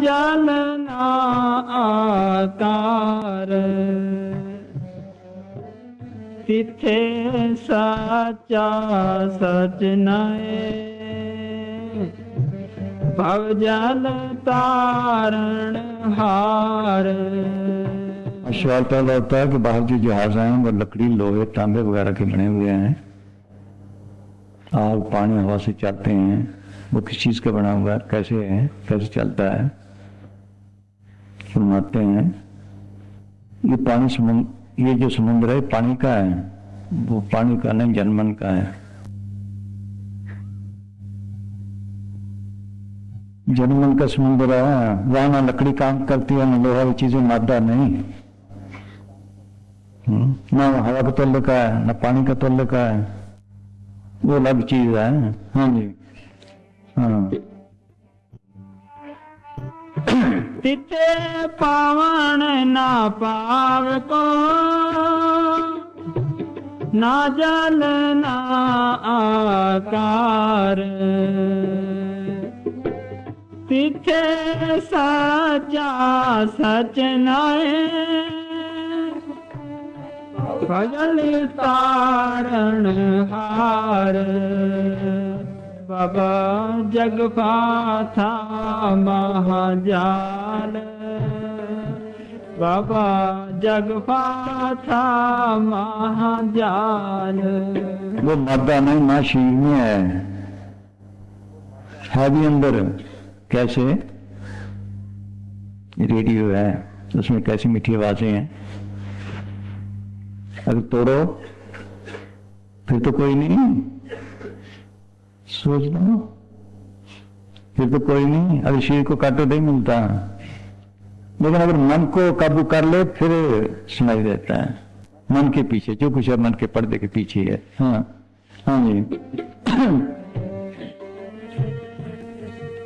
जलना आकार तिथे साचा सच नए भवजल तारण हार। सवाल पैदा होता है कि बाहर जो जहाज हैं वो लकड़ी लोहे तांबे वगैरह के बने हुए हैं, आग पानी हवा से चलते हैं, वो किस चीज का बना हुआ है, कैसे है, कैसे चलता है? फरमाते हैं ये पानी ये जो समुद्र है पानी का है, वो पानी का नहीं जनमन का है। जनमन का समुद्र है, वहां ना लकड़ी काम करती है, ना लोहा चीजें मादा नहीं, ना हवा का तल्ले का है, ना पानी का तल्ले का है, वो अलग चीज है। हाँ जी, हाँ। तिथे पावन ना पाव को ना जल ना आकार तिथे सचा सच नए भजल तारण हार। बाबा जगपाथा महाजाल बाबा जगपाथा महाजाल। वो मादा नहीं मां शरीर में है भी अंदर। कैसे? रेडियो है, उसमें कैसी मीठी आवाजें हैं, अगर तोड़ो फिर तो कोई नहीं, सोच लो, फिर तो कोई नहीं। अगर शरीर को काटो नहीं मिलता, लेकिन अगर मन को काबू कर ले फिर सुनाई देता है। मन के पीछे जो कुछ है मन के पर्दे के पीछे है। हाँ हाँ जी।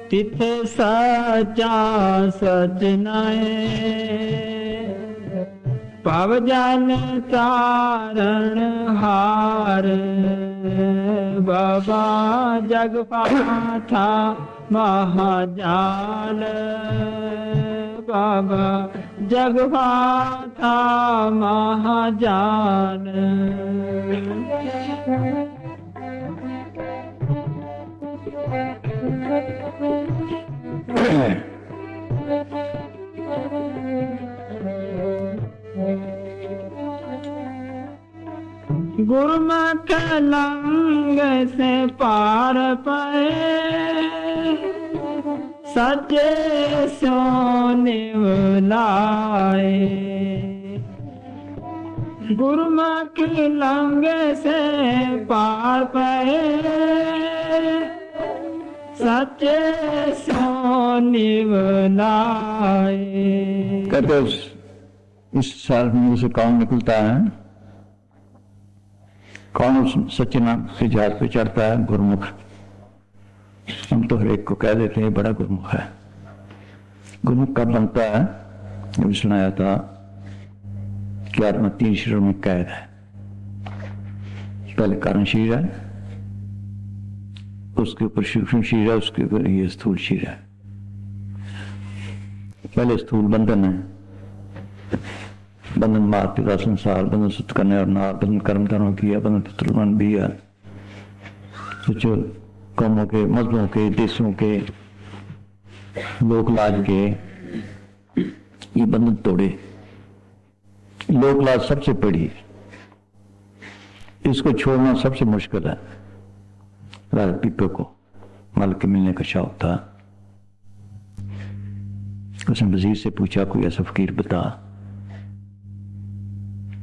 तिथे साचा सच नए भवजल तारण हार। बाबा जगपाथा महाजाल बाबा जगपाथा महाजाल। गुरुमुख लंग से पार पाए सचे सोने लाए। गुरुमुख लंग से पार पाए सचे सोने लाए। कहते इस साल में से कौन निकलता है, कौन सच्चे नाम के जहाज पे चढ़ता है? गुरुमुख। हम तो हर एक को कह देते हैं बड़ा गुरुमुख है। गुरुमुख कब बनता है? ये भी सुनाया था कि आत्मा 3 शरीरों में कैद है। पहले कारण शरीर है, उसके ऊपर सूक्ष्म शरीर है, उसके ऊपर ये स्थूल शरीर है। पहले स्थूल बंधन है, बंधन मार पिता संसार, बंधन सुत करने और नार, बंधन कर्म कर्म किया, बंधन पुत्रमान भी है। सोचो कौमों के, मजहबों के, देशों के, लोकलाज के ये बंधन तोड़े। लोकलाज सबसे बड़ी, इसको छोड़ना सबसे मुश्किल है। राजा पीपे को मालिक के मिलने का शौक था, उसने वजीर से पूछा कोई ऐसा फकीर बता।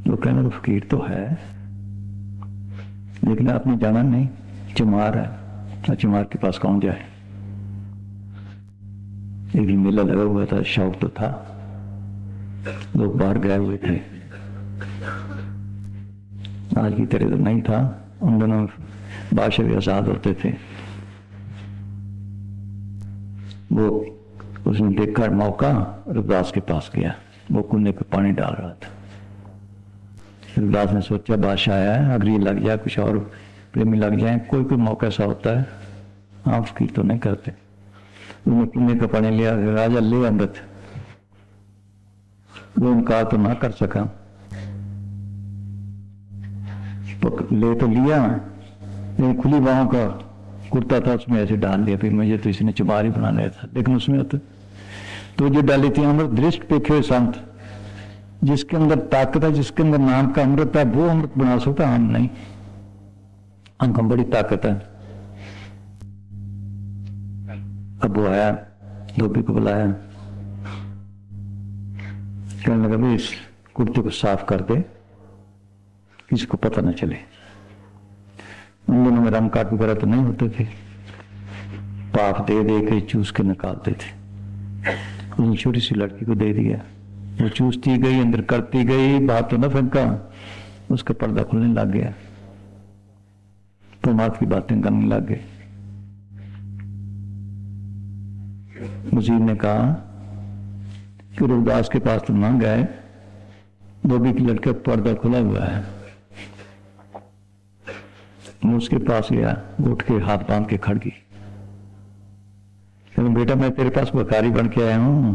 वो कहने को फकीर तो है लेकिन आपने जाना नहीं, चमार है, चमार के पास कौन जाए। एक दिन मेला लगा हुआ था, शौक तो था, लोग बाहर गए हुए थे। आज की तरह तो नहीं था, उन दिनों बादशाह भी आजाद होते थे। वो उसने देखकर मौका रविदास के पास गया, वो कुएं पे पानी डाल रहा था। रविदास ने सोचा बादशाह आया है, अगर ये लग जाए, कुछ और प्रेमी लग जाए, कोई कोई मौका ऐसा होता है, आप फकीर तो नहीं करते। उन्हें पीने का पानी लिया, राजा ले अमृत, वो इनकार तो ना कर सका, ले तो लिया, लेकिन खुली बाहों का कुर्ता था, उसमें ऐसे डाल दिया, फिर मुझे तो इसने चुबारी बना लिया था। लेकिन उसमें तो जो डाली थी अमृत, दृष्ट पेखे हुए संत, जिसके अंदर ताकत है, जिसके अंदर नाम का अमृत है, वो अमृत बना सकता, हम नहीं। हमको बड़ी ताकत है। अब वो आया, धोबी को बुलाया, कहने लगा भाई इस कुर्ते को साफ कर दे, किसी को पता न चले। उन दिनों में रंग काट वगैरह तो नहीं होते थे, पाप दे दे के चूस के निकालते थे। उसने छोटी सी लड़की को दे दिया, वो चूसती गई, अंदर करती गई, बात तो न फेंका, उसका पर्दा खुलने लग गया, परमात्मा की बातें करने लग गए। मजीद ने कहा कि रविदास के पास तो ना गए, धोबी की लड़के पर्दा खुला हुआ है। मैं उसके पास गया, उठ के हाथ बांध के खड़ गई, बेटा मैं तेरे पास बकारी बन के आया हूं।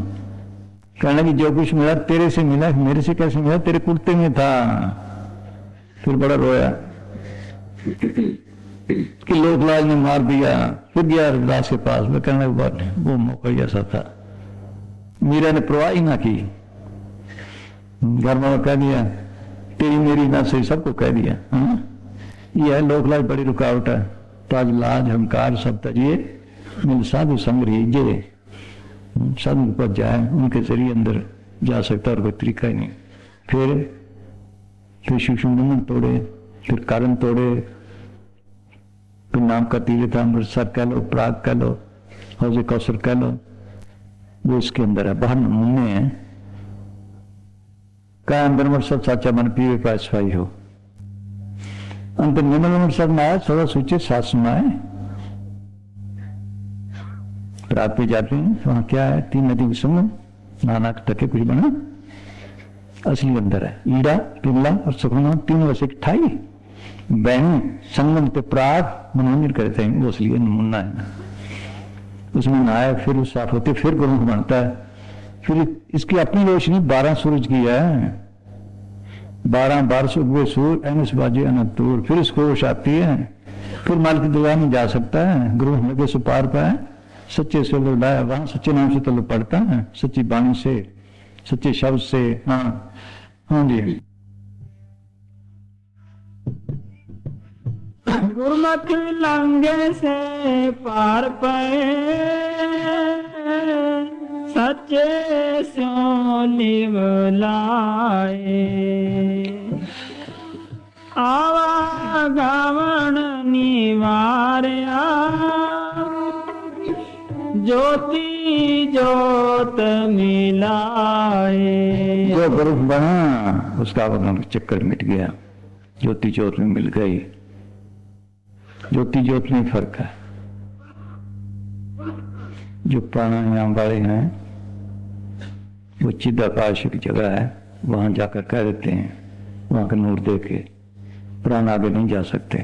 कहना कि जो कुछ मिला तेरे से मिला, मेरे से कैसे मिला, तेरे कुर्ते में था। फिर बड़ा रोया कि लोक लाज ने मार दिया। फिर गया रविदास के पास, मैं कहने लगा वो मौका ऐसा था, मीरा ने परवाह ही ना की, घर में कह दिया तेरी मेरी ना सही, सबको कह दिया। यह है लोक लाज बड़ी रुकावट है, ताज लाज अहंकार सब तजिए, मिल साधु संग रीजे, साधु पर जाए, उनके जरिए अंदर जा सकता और कोई तरीका ही नहीं। फिर सूक्ष्म बंधन तोड़े, फिर कारण तोड़े, फिर नाम का तीर्थ अमृतसर कह लो, प्राग कह लो, हौजे कौसर कह लो, वो इसके अंदर है, बाहर नमूने हैं। क्या अंदर में सब साचा मन पीवे का सफाई हो, अंतर निर्मल सब माया सदा सूचे साथ सुनाए। रात पे जाते हैं, वहां क्या है, 3 नदी के संगम, नाना टके कुछ बना, असली अंदर है ईड़ा, पिल्ला और सुखना, तीनों वैसे ठाई बहन संगम पे प्राग मनोरंजन करते हैं, वो असली नमूना है। उसमें नहाए, फिर उस साफ होते, फिर गुरमुख बनता है। फिर इसकी अपनी रोशनी 12 सूरज की है, 12 से उगे सूर्य एनस बाजे अनंतूर, फिर इसको होश आती है, फिर माल की दुआ में जा सकता है, गुरु लगे सो पार पाए, सच्चे से लौटाया, वहां सच्चे नाम से तो पढ़ता है, सच्ची बाणी से, सच्चे शब्द से। हाँ हाँ जी, गुरमत लंगे से पार पाए, सच्चे सो निवलाए, आवा गावण निवारया, ज्योति ज्योत मिलाए। जो गुरु बना उसका वरना चक्कर मिट गया, ज्योति ज्योत में मिल गई। ज्योति ज्योत में फर्क है। जो प्राणायाम वाले हैं वो चिदाकाश की जगह है, वहां जाकर कह देते हैं, वहां का नूर दे के प्राण आगे नहीं जा सकते।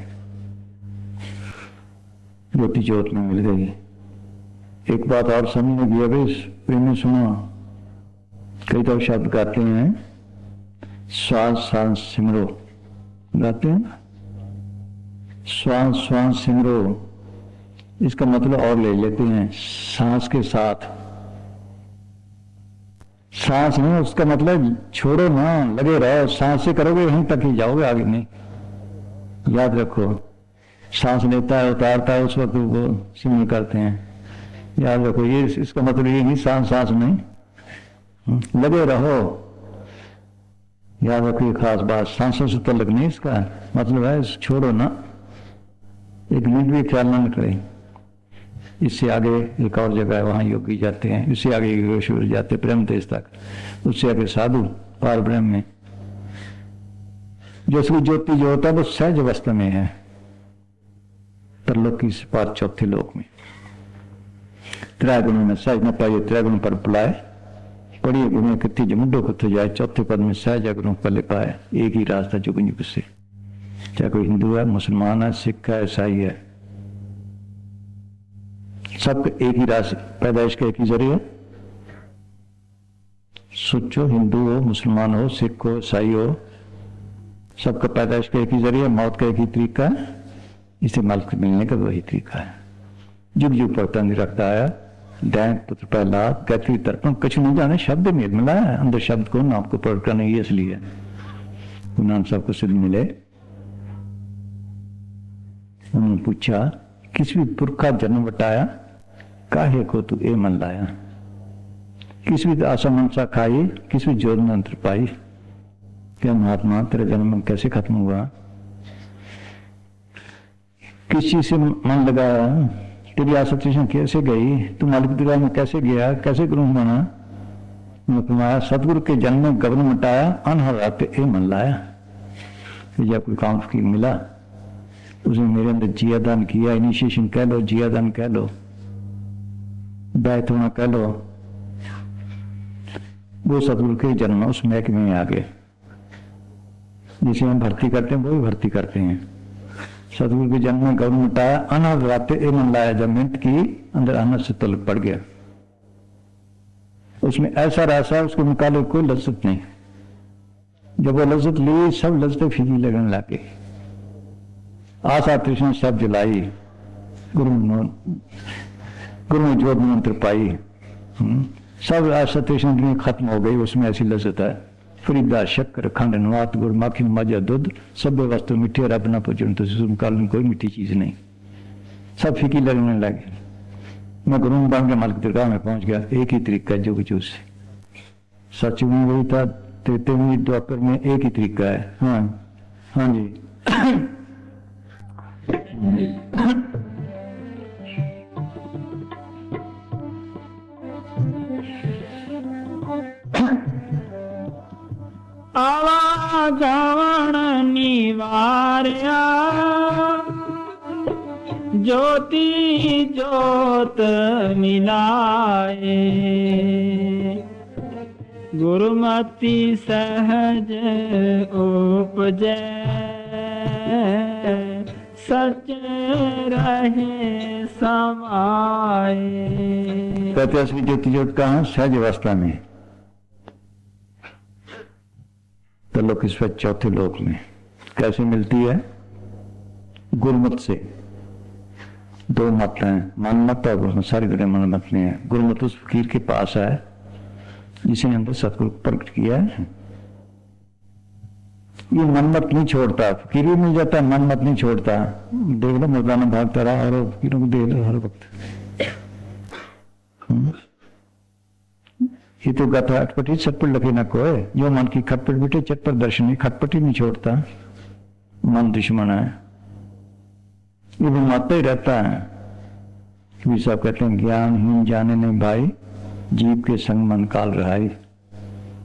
ज्योति ज्योत में मिल गई। एक बात और समझने की, अभी प्रेमी सुनो, कई तो शब्द गाते हैं, श्वास सांस सिमरो, गाते हैं ना, श्वास श्वास सिमरो, इसका मतलब और ले लेते हैं, सांस के साथ। सांस नहीं, उसका मतलब छोड़ो ना, लगे रहो, सांस से करोगे यहीं तक ही जाओगे, आगे नहीं। याद रखो, सांस लेता है उतारता है, उस वक्त वो सिमरन करते हैं। याद रखो, ये इसका मतलब ये नहीं सांस सांस नहीं, लगे रहो। याद रखो ये खास बात, सांसों से तो लगनी, इसका मतलब है छोड़ो ना, एक मिनट भी ख्याल ना निकले। इससे आगे एक और जगह है, वहां योगी जाते हैं, इससे आगे योगेश्वर जाते ब्रह्म देश तक, उससे आगे साधु पार ब्रह्म में। जो उसकी ज्योति जो होता है वो सहज अवस्था में है, तरलोकी से पार चौथे लोक में। त्रैगुण में सहज न पाइए, त्रैगुण पर बुलाए, पढ़िए गुण कितनी जमुडो कथ जाए, चौथे पद में सहज गुण पले पाए। एक ही रास्ता जुग जुग से, चाहे कोई हिंदू है, मुसलमान है, सिख है, ईसाई है, सबका एक ही राशि पैदाइश का एक ही जरिए। सोचो, हिंदू हो, मुसलमान हो, सिख हो, ईसाई हो, सबका पैदाइश का एक ही जरिए, मौत का एक ही तरीका है, इसे मालिक से मिलने का वही तरीका है। जुग जुग पड़ता नहीं रखता आया, दैन पुत्र प्रहलाद गायत्री तर्पण कुछ नहीं जाने, शब्द मेल मिला है, अंदर शब्द को नाम को प्रकट करना ही इसलिए नाम सबको सिद्ध मिले। उन्होंने पूछा, किस भी पुरखा जन्म बटाया, काहे को तू ए मन लाया, किस भी आशा मनसा खाई, किस भी जोर मंत्र पाई। क्या महात्मा तेरा जन्म कैसे खत्म हुआ, किस चीज से मन लगाया, तेरी आशा तृष्णा कैसे गई, तू मालिक दरबार में कैसे गया, कैसे गुरु बना। फरमाया, सतगुरु के जन्म में गबन मटाया, अनहराते ए मन लाया। फिर जब कोई काम फकीर मिला, उसने मेरे अंदर जिया दान किया, इनिशिएशन कह लो, जिया दान कह लो, बैत होना कह लो, वो सतगुरु के जन्म उस महकमे में आ गए। जिसे हम भर्ती करते हैं वो भी भर्ती करते हैं। सतगुरु के जन्म में गौर मिटाया, अनहद राते ए मन लाया। जब मेहनत की, अंदर अनहद से तलक पड़ गया। उसमें ऐसा रासा, उसको निकाले कोई लज्जत नहीं। जब वो लज्जत ली, सब लज्जतें फीकी लगने लगी। आशा तृष्णा सब जलाई, गुरु में जोर मंत्र पाई, सब आशा तृष्णा खत्म हो गई। उसमें ऐसी लज्जत है, फरीदा शक्कर खंड नवात गुड़ माखी मजा दूध, सब वस्तु मीठी और अपना पचन तो काल कोई मीठी चीज नहीं, सब फीकी लगने लगे। मैं गुरु बन के मालिक दरगाह में पहुंच गया। एक ही तरीका है जो कुछ उससे, सच में वही था, तेते में द्वापर में एक ही तरीका है। हाँ हाँ जी। आवागमन निवार्या, ज्योति ज्योत मिलाए, गुरुमति सहज उपजै, सच रहे समाए। प्रत्याशी ज्योति ज्योत कहाँ, सहज अवस्था में, तो लोग इस वक्त चौथे लोक में। कैसे मिलती है, गुरुमत से। दो मत हैं, मन मत और गुरुमत, सारी दुनिया मन मत में है। गुरुमत उस फकीर के पास है जिसने अंदर सतगुरु प्रकट किया है। ये मन मत नहीं छोड़ता, फकीर भी मिल जाता है, मन मत नहीं छोड़ता। देख लो मर्दाना भागता रहा, और फकीरों को देख लो हर वक्त। ये तो गाथा अटपटी चटपट लगे ना कोई, जो मन की खटपट बिटे चटपट दर्शन, खटपट ही नहीं छोड़ता। मन दुश्मन है, ये घुमाता ही रहता है। कभी सब कहते हैं ज्ञानहीन जाने नहीं भाई, जीव के संग मन काल रहाई।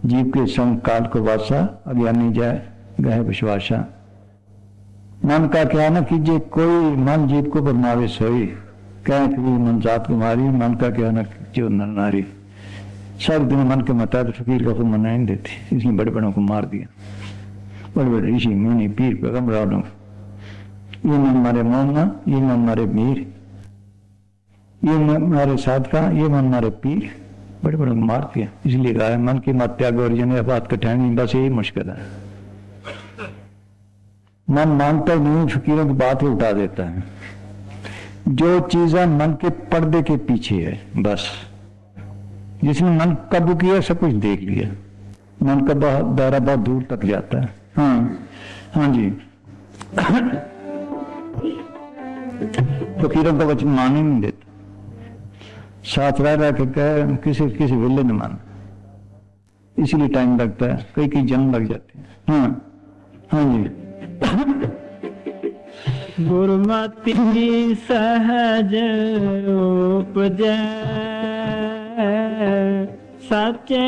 जीव के संग काल को वासा, अज्ञानी जाए गहे विश्वासा। मन का क्या न कीजिए कोई, मन जीव को बदमावे सोई। कह कभी मन जात कुमारी, मन का क्या न जो नर नारी। सब दिन मन के मता तो फकीर का कोई मना नहीं देते, इसलिए बड़े बड़ों को मार दिया। बड़े बड़े ऋषि मुनि पीर पैगंबर, ये मन मारे मोहना, ये मन मारे मीर, ये मन मारे साधका, ये मन मारे पीर। बड़े बड़ों को मार दिया। इसलिए कहा है मन की मत त्याग और जने बात कठिनाई, बस यही मुश्किल है। मन मानता ही नहीं, फकीरों की बात ही उठा देता है। जो चीजें मन के पर्दे के पीछे है, बस जिसने मन काबू किया सब कुछ देख लिया। मन का दायरा बहुत दूर तक जाता है। हाँ हाँ जी। फकीरों का वचन मान ही नहीं देता, साथ रह के कह किसी किसी विले न मान, इसीलिए टाइम लगता है, कई कई जन्म लग जाते हैं। हाँ हाँ जी। गुरुमति सहज उपजै, सच्चे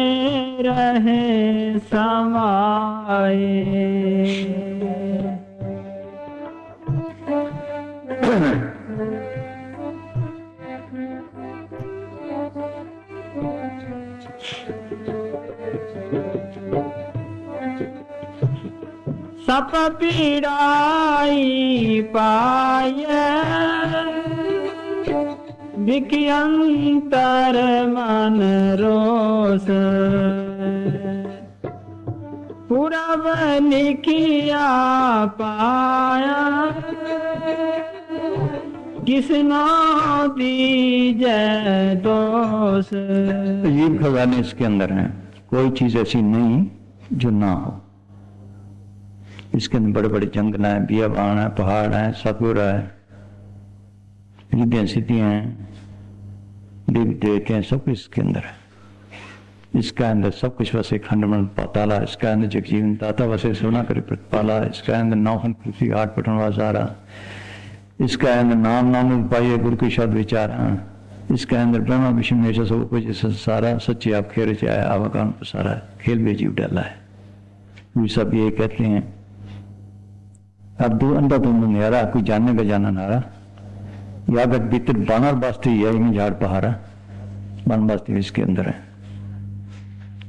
रहे समाए। सप पीड़ाई पाए, विख्यंतर मन रोस पूरब लिखिया पाया किसना दीजै दोष। अजीब खजाने इसके अंदर हैं, कोई चीज ऐसी नहीं जो ना हो। इसके अंदर बड़े बड़े जंगल हैं, बियाबान है, पहाड़ हैं, सतपुर है, रिद्धियां सिद्धियां हैं, देवी देवते हैं, सब कुछ इसके अंदर है। इसका अंदर सब कुछ वैसे खंडमंड पाताला, इसका अंदर जगजीवन दाता वैसे सोना कर प्रतिपाला, इसका अंदर नौखन पृथ्वी आठ पटन वाजारा, इसका अंदर नाम नाम पाइए गुरु के शब्द विचारा, इसका अंदर ब्रह्मा विष्णु महेश सब कुछ सारा सच्चे आप खेल चाहे आवाकान सारा खेल में जीव डाला है। वे सब ये कहते हैं अब दो अंधा तुम नारा कोई जानने का जाना नारा या अगर भीतर बानर बास्ती है इन्हें झाड़ पहाड़ा बन बास्ती इसके अंदर है,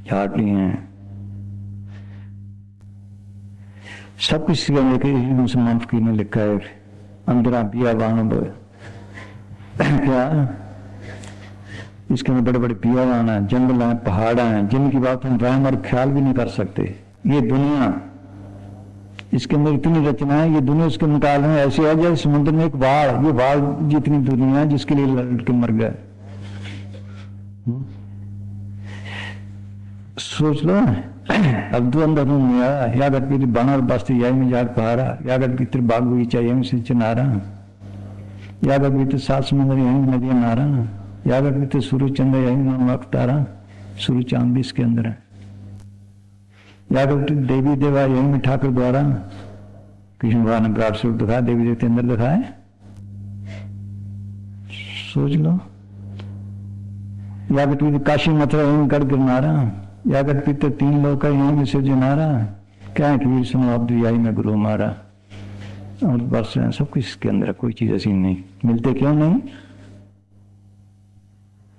झाड़ भी हैं, सब कुछ मुसलमान फकीर ने लिखा है। अंदर बिया बान क्या इसके अंदर बड़े बड़े बियावान हैं, जंगल हैं, पहाड़ हैं, जिनकी बात हम रहम और ख्याल भी नहीं कर सकते। ये दुनिया इसके अंदर इतनी रचना है, ये दुनिया इसके मुकाबले में ऐसी है जैसे समुद्र में एक वाल, ये वाल जितनी दुनिया है जिसके लिए लड़के मर गए। सोच लो अब दो अंदर यागत भी बानर बस्ती यही में जाट पहाड़ा, यागत भीतर बाग बगीचा यही से चनारा, यागत भीतर सात समुद्र यही नदियां नारा, यागत भीतर सूरज चंद्र यही वक्त तारा, सूरज चांद भी इसके अंदर है, यागत देवी देवा यही में ठाकुर द्वारा, कृष्ण भगवान ने विराट स्वरूप दिखाया, देवी देवते अंदर दिखाए। सोच लो यागत भीतर काशी मथुरा यही गढ़ गिरनारा, यागत भीतर तीन लोग का यही में सिर जनारा, क्या कबीर सुनो अब दुआई में गुरु मारा, और बस सब कुछ इसके अंदर, कोई चीज ऐसी नहीं। मिलते क्यों नहीं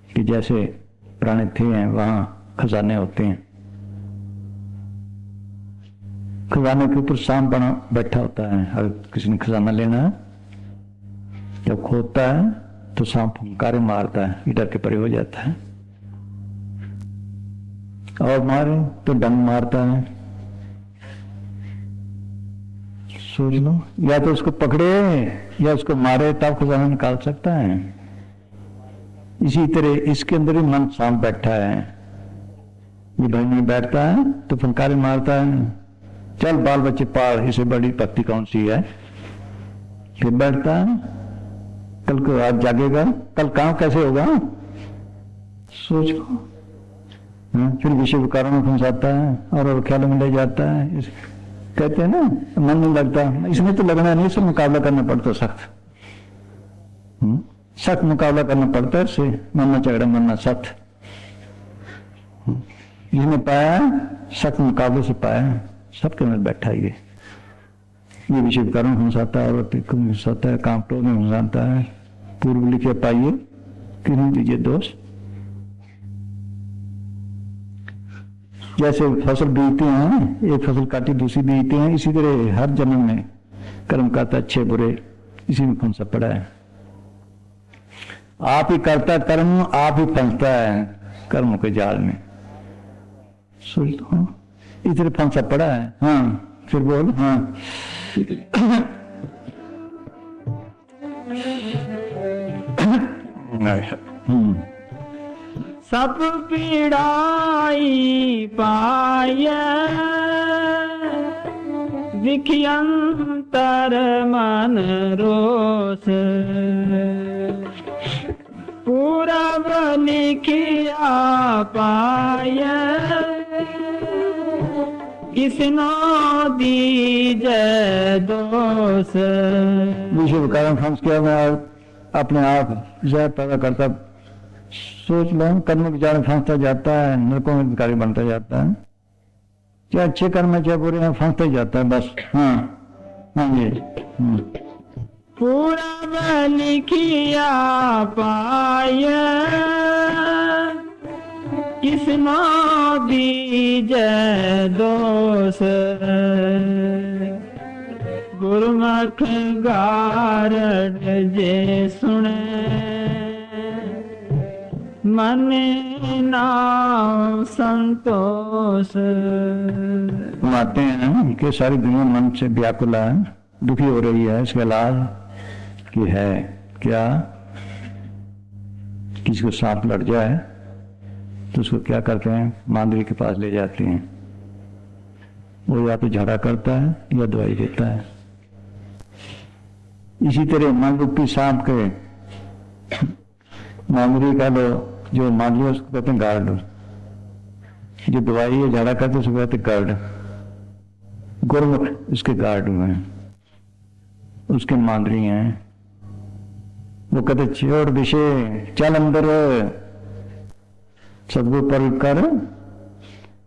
कि जैसे पुराने थे हैं वहां खजाने होते हैं, खजाने के ऊपर सांप बना बैठा होता है, अगर किसी ने खजाना लेना है जब खोदता है तो सांप फुंकारे मारता है, इधर के परे हो जाता है, और मारे तो डंग मारता है। सोच लो या तो उसको पकड़े या उसको मारे तब खजाना निकाल सकता है। इसी तरह इसके अंदर ही मन सांप बैठा है, ये भाई में बैठता है तो फंकारे मारता है, चल बाल बच्चे पाल, इसे बड़ी भक्ति कौन सी है। फिर बैठता है, कल को आज जागेगा, कल काम कैसे होगा सोच लो। फिर विषय विकारों में फंसाता है और ख्यालों में ले जाता है। कहते हैं ना मन नहीं लगता, इसमें तो लगना नहीं, इससे मुकाबला करना पड़ता, सख्त सख्त मुकाबला करना पड़ता है, इससे मरना झगड़ा मरना सख्त। जिसने पाया सख्त मुकाबले से पाया, सबके अंदर बैठा ये विषय विकारों में फंसाता है और फंसाता है, काम क्रोध में फंसाता है। पूर्व लिखे पाइए किन्हीं दीजिए दोष। जैसे फसल बीजते हैं, एक फसल काटी दूसरी बीजते हैं, इसी तरह हर जन्म में कर्म करता अच्छे बुरे इसी में फंसा पड़ा है। आप ही करता कर्म, आप ही फंसता है कर्म के जाल में। सोच लो इस तरह फंसा पड़ा है। हाँ फिर बोल। हाँ सब पीड़ाई पाय विख्यंतर मन रोस पूरब लिखिया पाय किसनो दीजै दोष। विषय कारण फंस गया, मैं अपने आप जय पैदा करता। सोच लो कर्म के जाल फंसता जाता है, नरकों में भिखारी बनता जाता है, चाहे अच्छे कर्म है चाहे बुरे हैं, फंसता ही जाता है बस। हाँ हाँ जी। पूरा लिखिया पाय किसनो दीजै दोष। गुरमुख गारड़ जे सुने मन नाम संतोष। हम आते हैं कि सारी दुनिया मन से व्याकुल है, दुखी हो रही है, इसका इलाज की है क्या? किसी को सांप लड़ जाए तो उसको क्या करते हैं? मांदरी के पास ले जाते हैं, वो या तो झाड़ा करता है या दवाई देता है। इसी तरह मन रूपी सांप के मांदरी का लो, जो मांदरी उसको कहते हैं गार्ड, जो दवाई है झाड़ा करते उसको कहते गार्ड। गुरुमुख इसके गार्ड हुए हैं, उसके मांदरी हैं। वो कहते छोड़ विषय, चल अंदर, सदगुरु पर कर,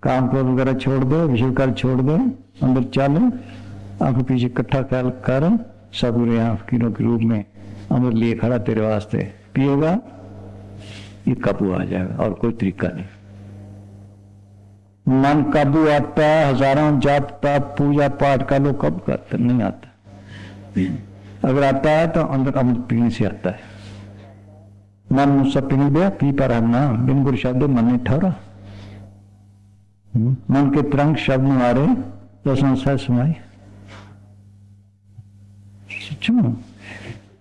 काम को वगैरह छोड़ दो, विषय कर छोड़ दो, अंदर चल, आंखों पीछे इकट्ठा ख्याल कर, सदगुरु यहाँ फकीरों के रूप में अमृत लिए खड़ा तेरे वास्ते, पिएगा ये काबू आ जाएगा, और कोई तरीका नहीं। मन काबू आता है, हजारों जाप ताप पूजा पाठ का लोग कब करते? नहीं आता। अगर आता है तो अंदर अमृत पीने से आता है। मन मुझसे पी गया, पी पर ना, बिन गुरु शब्द मन ने ठहरा। मन के तरंग शब्द मारे तो संसार सुनाई।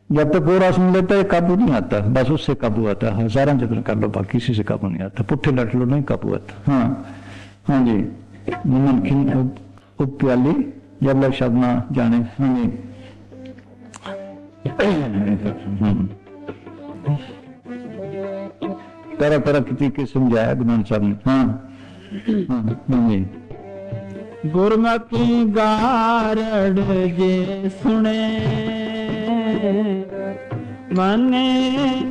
जब तक पूरा सुन लेता है काबू नहीं आता, बस उससे काबू आता है। हजारों जतन कर लो, बाकी किसी से काबू नहीं आता। पुट्ठे लट लो, नहीं काबू आता। हाँ हाँ जी, मन खिल उप प्याली जब लग शब्द ना जाने। हाँ जी, तरह तरह की तरीके समझाया गुरु साहब ने। हाँ हाँ जी, गुरमुखी गारड़ जे सुने, मने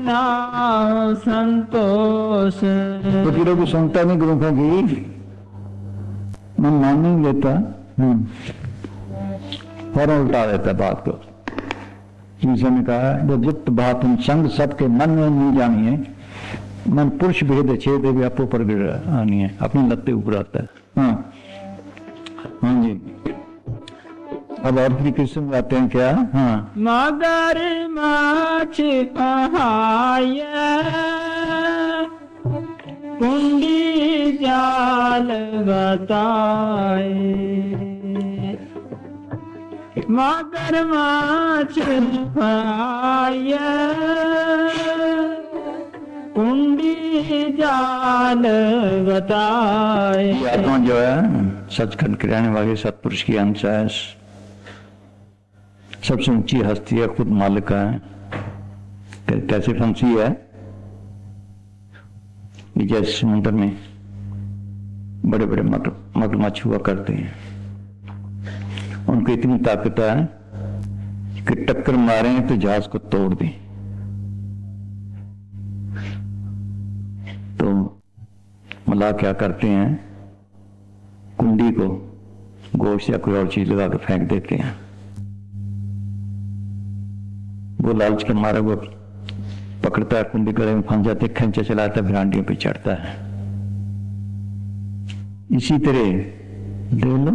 नाम संतोष। फकीरों की सुनता नहीं, गुरु की मन मान नहीं लेता, फौरन उल्टा देता बात को। जिसे ने कहा जब युक्त बात संग सबके मन में नहीं जानी है, मन पुरुष भेद छेद भी आपो पर आनी है, अपनी लत्ते ऊपर आता है। हाँ हाँ जी, अब और तरीके से आते हैं क्या? हाँ, मगर माछ कहाय, कुंडी जाल बताए। मगर माछ कहाय, कुंडी जाल बताए। आत्मा जो है सचखंड के रहने वाले सतपुरुष की अंश है, सबसे ऊंची हस्ती है, खुद मालिक है। कैसे फंसी है? जैसे समुद्र में बड़े बड़े मगरमच्छ हुआ करते हैं, उनको इतनी ताकत है कि टक्कर मारे तो जहाज को तोड़ दें। तो मलाह क्या करते हैं? कुंडी को गोश्त या कोई और चीज लगा के फेंक देते हैं। वो लालच के मारे वो पकड़ता है, कुंडी गले में फंस जाते, खंचा चलाता है, फिर हांडियों पे चढ़ता है। इसी तरह देख लो,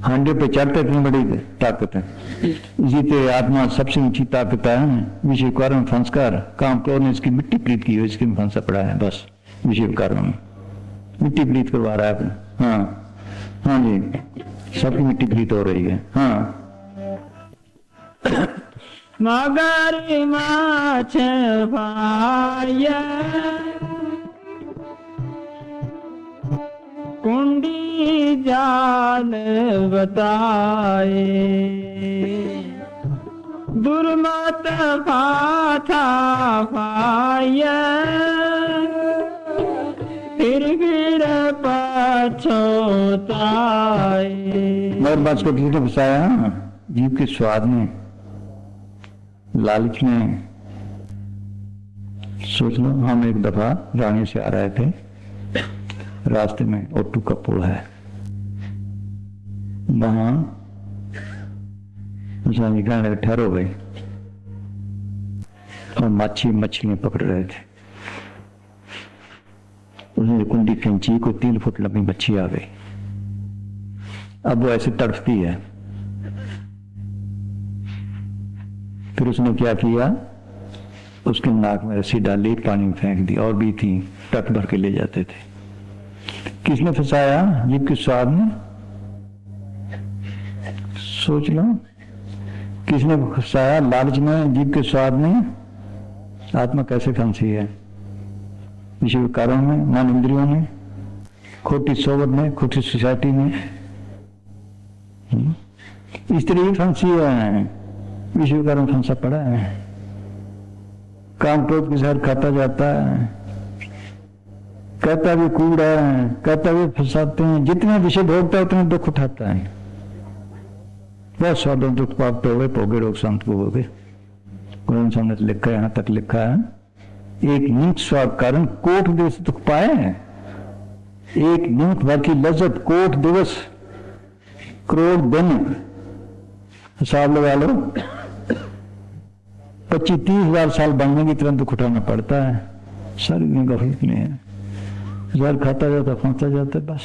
हांडियों पे चढ़ता है, इतनी बड़ी ताकत है। इसी तरह आत्मा सबसे ऊंची ताकत है, विषय कारण फंसकर काम क्रोध ने इसकी मिट्टी प्रीत की हुई, इसकी फंसा पड़ा है। बस विषय कारण में मिट्टी प्रीत करवा रहा है अपने। हाँ हाँ जी, सबकी मिट्टी प्रीत हो रही है। हाँ, मगर माछ भाय, कुंडी जाल बताए। दुर्मत फाथा भाय, फिर पछोताए। मगर बात को किसने फंसाया? जीव के स्वाद में, लालच में। सोच लो, हम एक दफा रानी से आ रहे थे, रास्ते में ओट्टू का पुल है, वहां ठहर हो गई और मछलियां पकड़ रहे थे। उसने जो कुंडी खींची, कोई 3 फुट लंबी मच्छी आ गई। अब वो ऐसे तड़पती है। फिर उसने क्या किया? उसके नाक में रस्सी डाली, पानी में फेंक दी, और भी थी, टक भर के ले जाते थे। किसने फंसाया? जीभ के स्वाद ने। सोच लो, किसने फंसाया? लालच में, जीभ के स्वाद ने। आत्मा कैसे फंसी है? विषय विकारों में, मन इंद्रियों में, खोटी सोबत में, खोटी सोसाइटी में। स्त्री ही फंसी है, विषय विकारों में फंसा पड़ा है। काम क्रोध के साथ खाता जाता है, कहता भी कूड़ा है, कहता भी फंसाते हैं। जितने विषय भोगता है उतने दुख उठाता है। बहुत स्वादों दुख पाप तो हो भोगे रोग शांत को हो गए। कुरान सामने लिखा है, यहां तक लिखा है, एक नीच स्वाद कारण कोट दिवस दुख पाए। एक नीच भर की लज्जत कोट दिवस, करोड़ दिन। हिसाब लगा लो, 25-30 हजार साल बनने की तरह दुख उठाना पड़ता है। सारी दुनिया गफलत में है, जहर खाता जाता, फंसता जाता, बस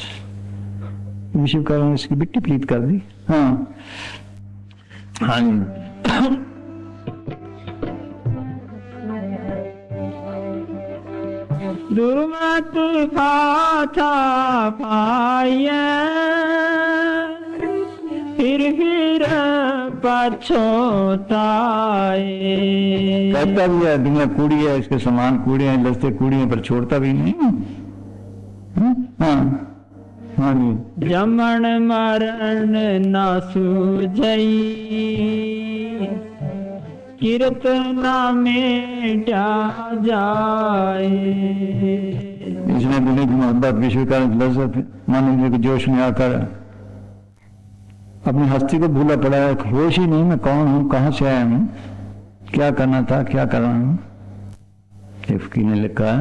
विषय कारण इसकी मिट्टी प्लीत कर दी। हाँ हाँ दुर्मत फाथा पाए, फिर पछोताए। कहता भी है दुनिया कूड़ी है, इसके समान कूड़े हैं, लस्ते कूड़ी हैं, पर छोड़ता भी नहीं। हाँ हाँ जी। जमन मरण न सूझई, कीर्तना मेटा जाए। इसने दुनिया की मोहब्बत, विश्व का लज्जत, मानव के जोश में आकर अपनी हस्ती को भूला पड़ा है। होश ही नहीं, मैं कौन हूँ, कहाँ से आया हूँ, क्या करना था, क्या कर रहा हूँ। एक फकीर ने लिखा,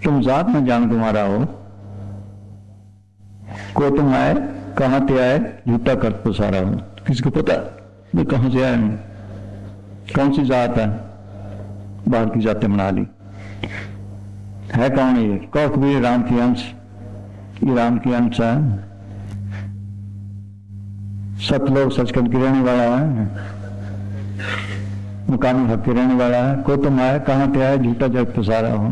तुम जात न जान तुम्हारा हो, को तुम आए, कहाँ ते आए, झूठा कर तो सारा हो। किसको पता मैं कहाँ से आया हूँ, कौन सी जात है। बाहर की जातें बना ली। है कौन ये? कौ कबीर राम की अंश, ये राम की अंश है। सतलोक सचखंड की रहने वाला है, मुकामी हक के रहने वाला है। को तुम आए, कहाँ पे आए, झूठा जग पसारा हो।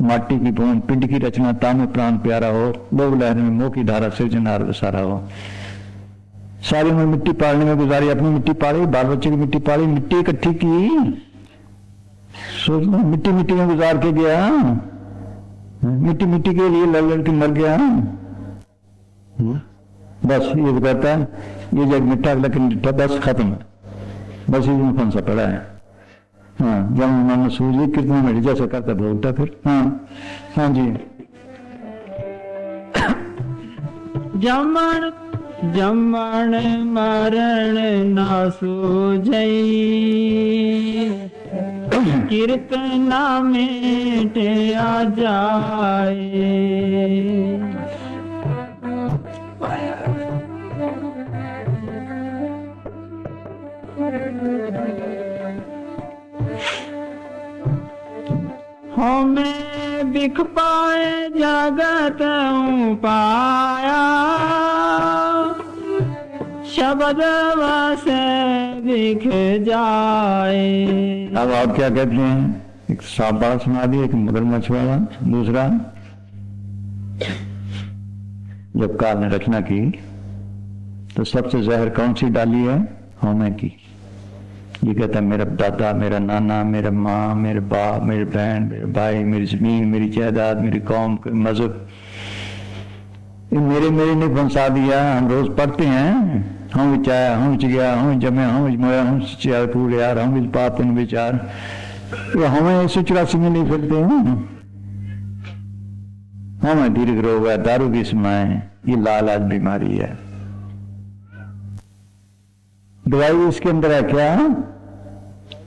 माटी की बूंद, पिंड की रचना, तामे प्राण प्यारा हो। लोग लहर में मोह की धारा, सृजनहार वसारा हो। सारी उम्र मिट्टी पालने में गुजारी, अपनी मिट्टी पाली, बाल बच्चे की मिट्टी पाली, मिट्टी इकट्ठी की। सोच लो, मिट्टी मिट्टी में गुजार के गया, मिट्टी मिट्टी के लिए लड़ लड़ के मर गया। बस ये कहता है, ये जग मिट्टा, लेकिन मिट्टा बस खत्म है, बस ये फंसा पड़ा है। हाँ, जब मन सूझी कितना मिट जैसा करता भोगता फिर। हाँ हाँ जी। जमन जमन मरण न सूझई, कीर्तना मेटे आ जाए। हमें बिख पाए जगत पाया, शब्द से बिख जाए। अब आप क्या कहते हैं? एक सांप वाला सुना दिया, एक मगरमच्छ वाला। दूसरा, जब काल ने रचना की तो सबसे जहर कौन सी डाली है? हमें की। ये कहता है मेरा दादा, मेरा नाना, मेरा माँ, मेरे बाप, मेरे बहन, मेरे भाई, मेरी जमीन, मेरी जायदाद, मेरी कौम, मजहब, मेरे मेरे ने फंसा दिया। हम रोज पढ़ते हैं, हम विच आया, हम विच गया, हम जमे, हम विच मोया, हम सच्चाई पूरे यार, हम विच पाप इन विचार। ये हमें 184 में नहीं फिरते हैं। हमें दीर्घ रोग है, दारू की समाएं, ये लालाज बीमारी है। दवाई इसके अंदर है क्या?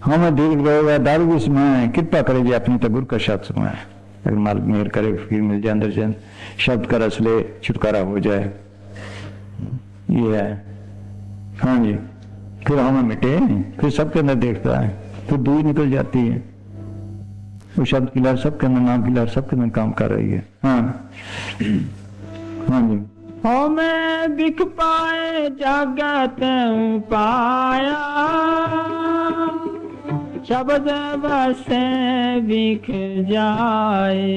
हमें दीर्घ रोग है, दारू की समाएं, कृपा करे जी अपनी तो गुरु का शब्द सुनाए। अगर मालिक मेहर करे, फकीर मिल जाए अंदर से शब्द का रस ले, छुटकारा हो जाए। ये है। हाँ जी, फिर हमें मिटे, फिर सबके अंदर देखता है, फिर दूर निकल जाती है। वो शब्द की लहर सबके अंदर, नाम की लहर सबके अंदर काम कर रही है। हाँ हाँ जी। हमें बिख पाए जगत पाया, शब्द बसे बिख जाए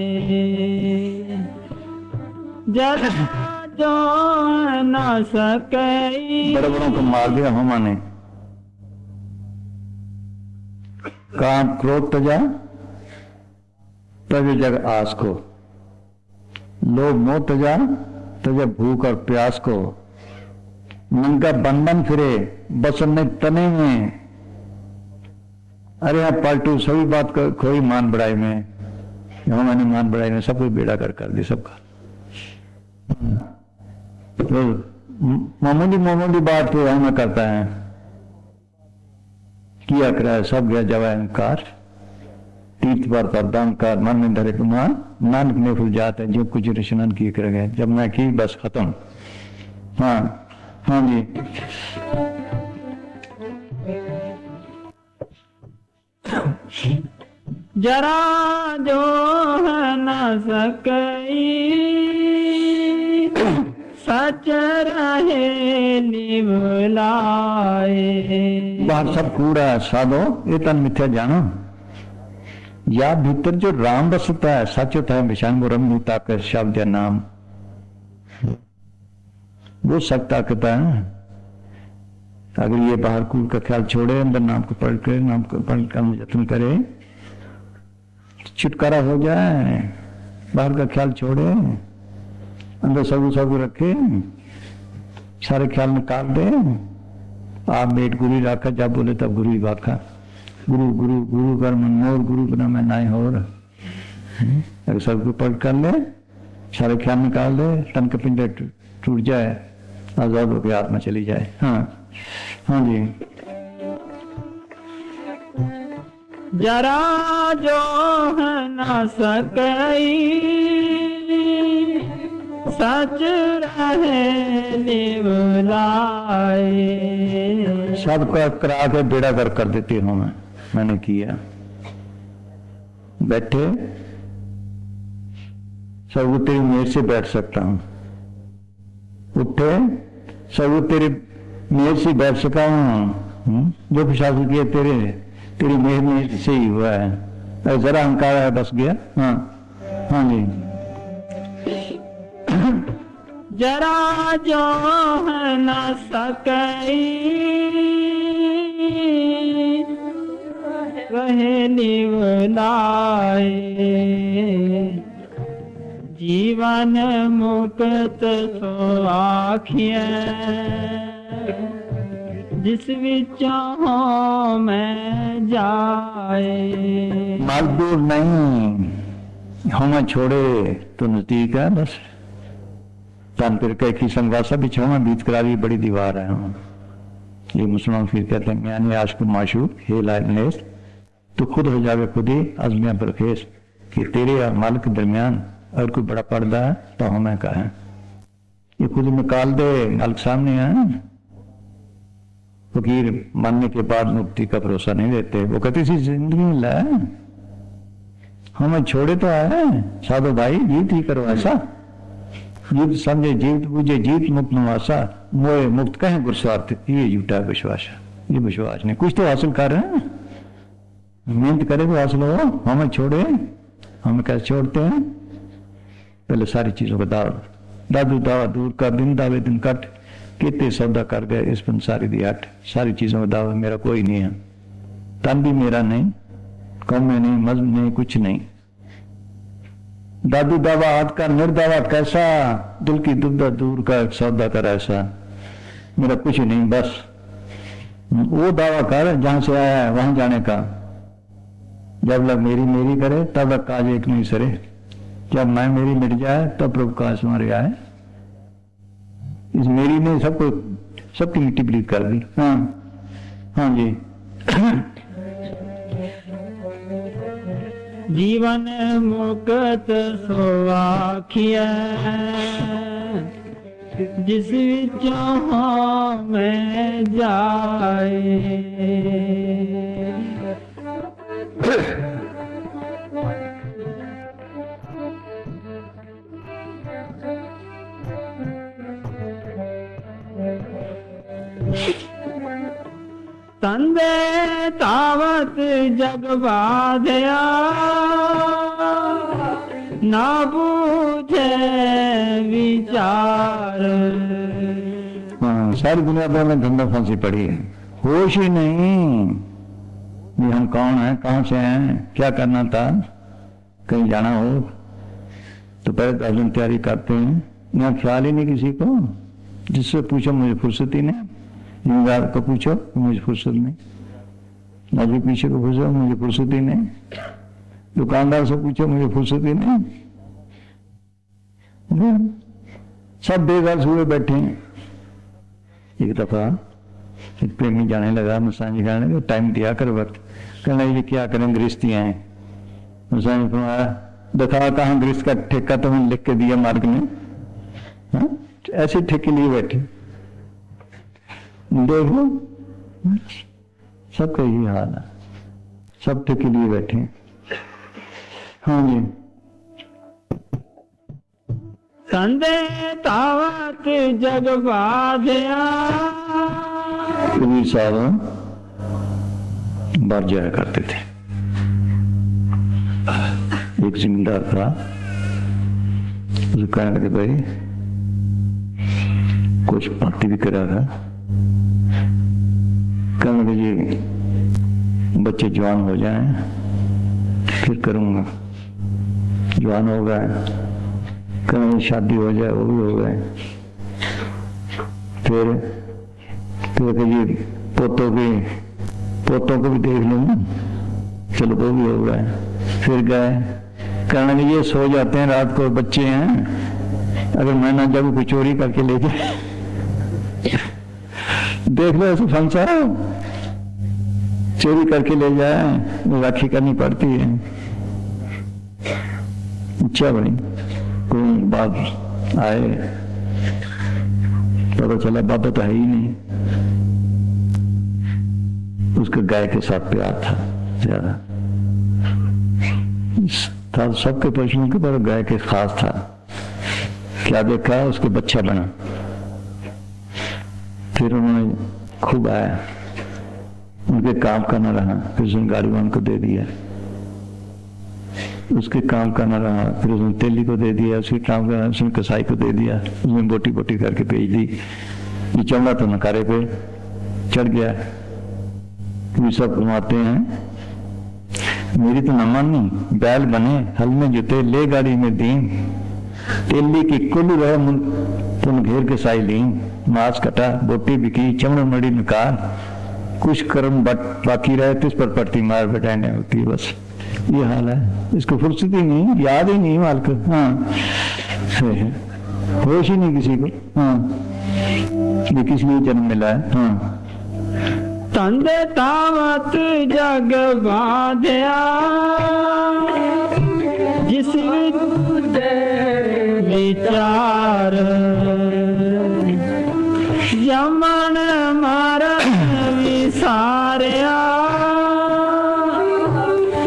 जरा जो न सके। बड़े बड़ों को मार दिया हमा ने। काम क्रोध तजा तजे जग आस को, लोभ मोह तजा तजे भूख और प्यास को। नंगा बंधन फिरे बसन ने तने में, अरे यहाँ पलटू सभी बात को खोई मान बढ़ाई में, मैंने मान बढ़ाई में सब कुछ बेड़ा कर दी सबका। तो मामूली बात तो हमें करता है, किया करा सब गया जवा इनकार। तीर्थ पर दान का मन में धरे कुमार, नानक ने फुल जाता है जो कुछ रचनन किए कर गए। जब मैं की बस खत्म। हाँ हाँ जी। जरा जो है न सकई सच रहे निभलाए। बाहर सब कूड़ा है साधो ये तन मिथ्या जानो, या भीतर जो राम बसता है सच होता है। विषान ब्रह्म ताकत शब्द या नाम वो सच ताकत है। अगर ये बाहर कूड़ का ख्याल छोड़े, अंदर नाम को पढ़ कर नाम को पढ़ कर यत्न करे, छुटकारा हो जाए। बाहर का ख्याल छोड़े, अंदर सब रखे, सारे ख्याल निकाल दे। आप बेट गुरु राखा, जब बोले तब गुरु ही वाखा। गुरु गुरु गुरु कर मन मोर, गुरु बना मैं नाई होर। अगर सबको पढ़ कर ले, सारे ख्याल निकाल दे, तन का पिंड टूट जाए, आजाद होकर आत्मा चली जाए। हाँ हाँ जी। जरा जो है न सकई सच रहे निभलाए। सबका करा के बेड़ा कर देती हूँ मैंने किया। बैठे सब तेरी मेज से बैठ सकता हूँ, उठे सब तेरी मेज से बैठ सका हूँ। जो प्रशासन किया तेरी मेज से ही हुआ है। जरा अहंकार है बस गया। हाँ हाँ जी। जरा जो है न सकई रहे निभलाए। जीवन मुक्त सो आखिए जिस विचों मैं जाए। मजदूर नहीं हमें छोड़े तो नजदीक है बस। तन फिर कई संगासा बिछावा बीत करारी बड़ी दीवार है। ये मुसलमान फिर कहते हैं यानी आशिक माशूक हे लाइनेस, तो खुद हो जावे खुद ही अजमिया बरखेस कि तेरे और मालिक के दरमियान अगर कोई बड़ा पर्दा है तो हमें का है। ये खुद निकाल दे, मालिक सामने है। फकीर मानने के बाद मुक्ति का भरोसा नहीं देते। वो कहते इसी जिंदगी में ला हमें छोड़े तो आए साधो भाई, जीत ही करो ऐसा। जीत समझे जीत बुझे जीत मुक्त नवासा, मोए मुक्त कहें गुरस्वार्थ। ये झूठा विश्वास है, ये विश्वास नहीं। कुछ तो हासिल कर रहे हैं, मेहनत करे तो हासिल हो। हमें छोड़े, हमें कैसे छोड़ते हैं? पहले सारी चीजों का दादू दावा दूर का, दिन दावे दिन कट, कितने सौदा कर गए इस पर सारी दी हट। सारी चीजों का दावा मेरा कोई नहीं है, तन भी मेरा नहीं, कौम में नहीं, मजहब नहीं, कुछ नहीं। दादू दावा हाथ का निर्दावा कैसा, दिल की दुविधा दूर का सौदा कर ऐसा। मेरा कुछ नहीं, बस वो दावा कर जहां से आया है वहां जाने का। जब लग मेरी मेरी करे तब लग काज एक नहीं सरे। जब मैं मेरी मिट जाए तब प्रभु काज तुम्हारे आए। इस मेरी ने सबको सबकी मिट्टी पलीत कर दी। हाँ हाँ जी। जीवन मुक्त सुवाखिया जिस विचों में जाए। तंदे तावत जग बाधया ना बूझे विचार। हाँ, सारी दुनिया पर में धंधा फांसी पड़ी है, होश ही नहीं कि हम कौन हैं, कहाँ से हैं, क्या करना था। कहीं जाना हो तो पहले 10 दिन तैयारी करते हैं, यहाँ ख्याल ही नहीं किसी को। जिससे पूछो मुझे फुर्सत ही नहीं, जिम्मेदार को पूछो मुझे फुर्सत नहीं, नौकरी पीछे को पूछो मुझे फुर्सत ही नहीं, दुकानदार से पूछो मुझे फुर्सत ही नहीं। सब बेगार हुए बैठे हैं। एक दफा एक प्रेमी जाने लगा, मुसानी जाने लगा, टाइम दिया कर वक्त, कहना ये क्या करें गृहस्थियां हैं। मुसानी फरमाया दिखा कहाँ गृहस्थ का ठेका तो मैंने लिख के दिया मार्ग में, हाँ? ऐसे ठेके लिए बैठे। देख लो सबका यही हाल है, सब ठेके लिए बैठे हैं। हाँ जी, तंदे तावत जग बाधया। कबीर साहब बाहर जाया करते थे। एक जिम्मेदार था, उसको कहने लगे भाई कुछ भक्ति भी करा था। कहने लगे जी बच्चे जवान हो जाएं फिर करूंगा। जवान हो गए, कहने शादी हो जाए, वो भी हो गए। फिर जी पोतों को भी देख लूंगा, चलो वो भी हो गए। फिर गए, कहने लगे ये सो जाते हैं रात को, बच्चे हैं, अगर मैं ना जब कोई चोरी करके ले जाए। देख लो ऐसे फंसा, चोरी करके ले जाए, राखी करनी पड़ती है। अच्छा भाई, कोई बात आए, पता चला बाबा तो है ही नहीं, उसके गाय के साथ प्यार था ज्यादा था, सबके पशुओं के पर गाय के खास था। क्या देखा, उसके बच्चा बना। फिर उन्होंने खूब आया, उनके काम करना रहा, फिर उसने गाड़ी उनको दे दिया, उसके काम करना रहा, फिर उसने तेली को दे दिया, उसके काम करना, उसने कसाई को दे दिया, उसने बोटी बोटी करके भेज दी। ये चमड़ा तो नकारे पे चढ़ गया। ये सब घुमाते हैं, मेरी तो न मानी, बैल बने हल में जुते, ले गाड़ी में दीन, तेली की कुल रहे तुम घेर के साई ली, मांस कटा, बोटी बिकी, चमड़ मड़ी निकाल, कुछ कर्म बाकी रहे तो इस पर पड़ती मार बैठाने होती है। बस ये हाल है, इसको फुर्सत ही नहीं, याद ही नहीं माल को। हाँ, होश ही नहीं किसी को। हाँ, ये किस लिए जन्म मिला है। हाँ, तंदे तावत जग बाधया जिस विचार, यमन मरण विसारया,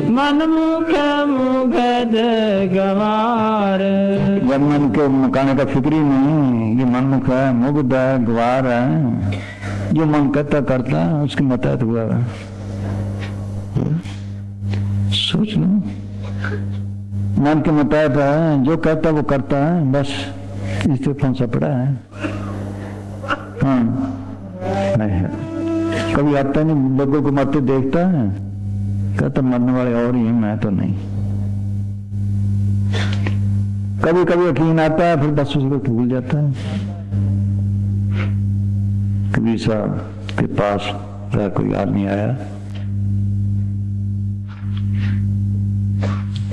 मन मुख मुगद गवार। मन के मकाने का फिक्र ही नहीं, ये मन मुख है, मुग्ध है, गवार है, जो मन करता करता उसके मतहत हुआ है। सोच लो, मन के मतहत है, जो कहता वो करता है, बस इस पे फंसा पड़ा है। हाँ, नहीं है, कभी आता नहीं, लोगों को मरते देखता है, कहता मरने वाले और ही हैं, मैं तो नहीं। कभी कभी यकीन आता है, फिर बस उसको भूल जाता है। कबीर साहब के पास कोई आदमी आया,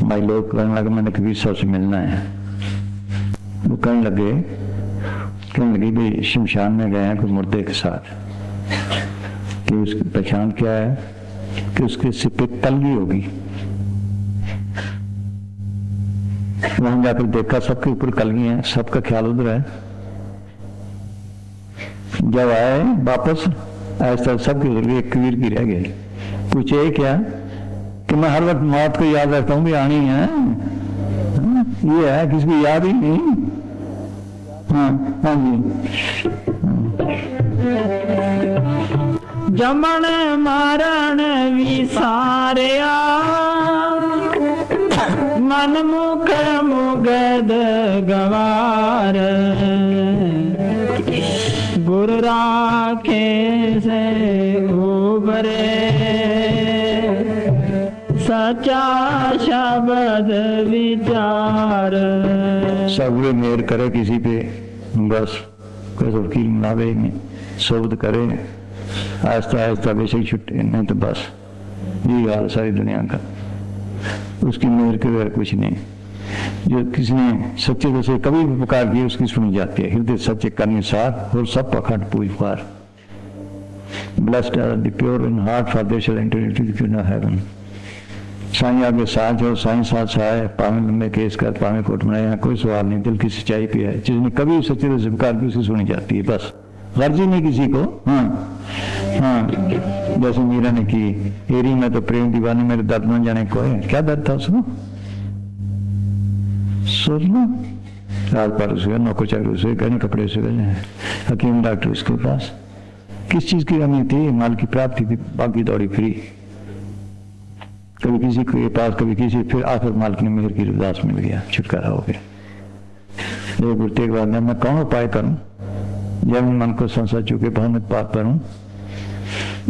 भाई लोग कहने लगे मैंने कबीर साहब से मिलना है। वो कहने लगे भाई शमशान में गए हैं कोई मुर्दे के साथ, कि उसकी पहचान क्या है, कि उसके सिर पे तलगी होगी। वहां जाकर देखा सबके ऊपर कलगी है, सबका ख्याल उधर है। जब आए वापस ऐसा सबके उधर एक कबीर की रह गए। पूछे क्या, कि मैं हर वक्त मौत को याद रखता हूँ, भी आनी है। ये है किसको याद ही नहीं। हाँ, हाँ जी, जमन मारण विसारिया मन मुख मुगद गवार गुरु राखे से उबरे सच्चा शब्द विचार। सगुरे मेर करे किसी पे बस कोई वकील मिलावे शब्द करे आहिस्ता आहिस्ता बेशक छुट्टे नहीं तो बस ये हाल सारी दुनिया का। उसकी मेहर के बगैर कुछ नहीं। जो किसी ने सच्चे दिल से कभी भी पुकार की उसकी सुनी जाती है। हृदय सच्चे करने सार और सब पखंड पूजवार। Blessed are the pure in heart, for they shall enter into the kingdom of heaven. Sai आगे साझ और साईं साथ सहाय, पावे लंबे केस कर पावे कोट बनाए। यहाँ कोई सवाल नहीं, दिल की सच्चाई पे है। जिसने कभी सच्चे दिल से पुकार की उसकी सुनी जाती है बस। गर्जी नहीं किसी को। हाँ हाँ, जैसे मीरा ने की, हेरी में तो प्रेम दीवानी मेरे दर्द न जाने को है। क्या दर्द था उसको सोच लो। रात पर उसे नौकर चाकर उसे गहने कपड़े से गए, हकीम डॉक्टर उसके पास। किस चीज की कमी थी? माल की प्राप्ति थी, बाकी दौड़ी फ्री। कभी किसी के पास कभी किसी, फिर आखिर मालिक ने मेहर की उदास मिल गया, छुटकारा हो गया। गुरु तेग बहादुर मैं कौन उपाय करूं जब मन को संसार चुके भाव में पाप करूं।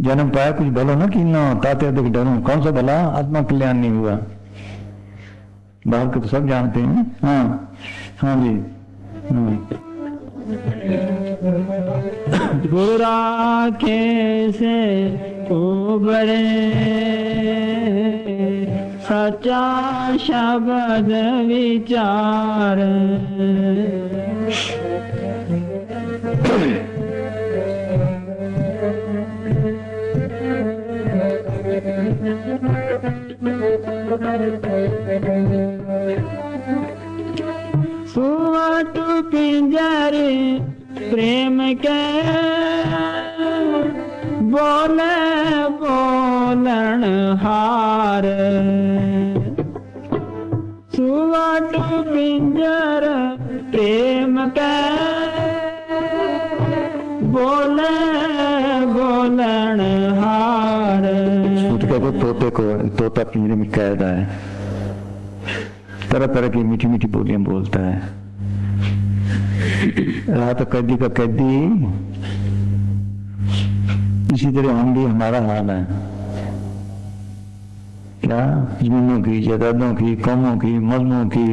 जन्म पाया कुछ भलो ना कि ना ताते अधिक डरूं। कौन सा भला? आत्मा कल्याण नहीं हुआ। बाहर को तो सब जानते हैं। हाँ हाँ जी हाँ। गुरु राखे से उबरे सच्चा शब्द विचार। सुवट पिंजरे प्रेम के बोले बोलन हार। सुवट पिंजर प्रेम के बोले बोलन हार। तोते को तोता पिंजरे में कैद है, तरह तरह की मीठी मीठी बोलियां बोलता है। रहा तो कैदी का कैदी, इसी तरह हम भी हमारा हाल है। क्या जमीनों की, जायदादों की, कौमों की, मजमों की,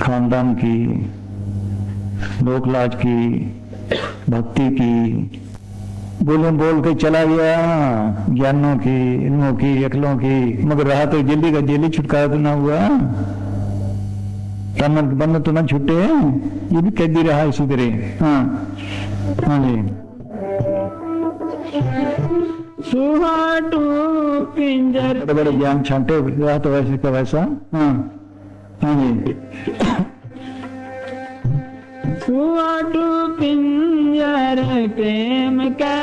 खानदान की, लोकलाज की, भक्ति की बोले बोल के चला गया। ज्ञानों की, इल्मों की, अकलों की, मगर रहा तो जेली का जेली, छुटकारा तो ना हुआ। तन बंद तो ना छूटे, ये भी कैदी रहा इसी तरह। हाँ हाँ जी। सुहाटू पिंजर बड़े बड़े ज्ञान छांटे रहा तो वैसे का वैसा। हाँ हाँ जी। सुहाटू पिंजर प्रेम का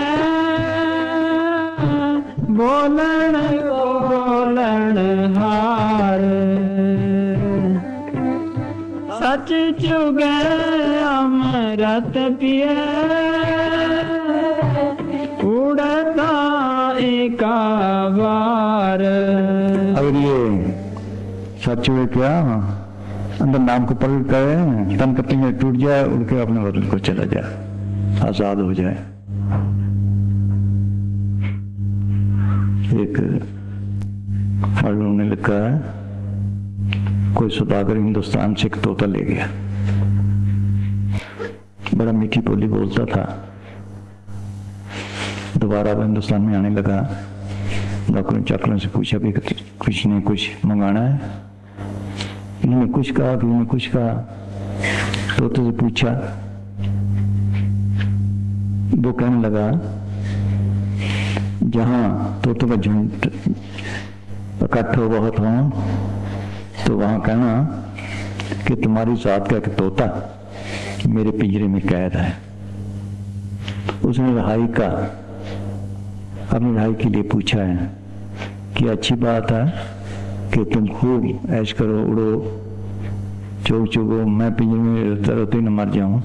बोलन बोलन हार। सच चुगे अमृत पिए उड़ता एका बार। अगर ये सच हुए क्या अंदर नाम को प्रकट करे, तन का पिंजर टूट जाए, उड़ के अपने वतन को चला जाए, आजाद हो जाए। एक मालूम ने लिखा है, कोई सौदागर हिंदुस्तान से एक तोता ले गया, बड़ा मीठी बोली बोलता था। दोबारा वो हिंदुस्तान में आने लगा। डॉक्टर चाकरों से पूछा भी कुछ ने कुछ मंगाना है। इन्होंने कुछ कहा, इन्होंने कुछ कहा। तोते से पूछा, वो कहने लगा, जहां तोतों का झुंड इकट्ठे बहुत हो तो वहां कहना कि तुम्हारी जात का एक तोता मेरे पिंजरे में कैद है। उसने रहाई का अपनी रहाई के लिए पूछा है कि अच्छी बात है कि तुम खूब ऐश करो, उड़ो, चोग चुगो, मैं पिंजरे में रहते रहते न मर जाऊं।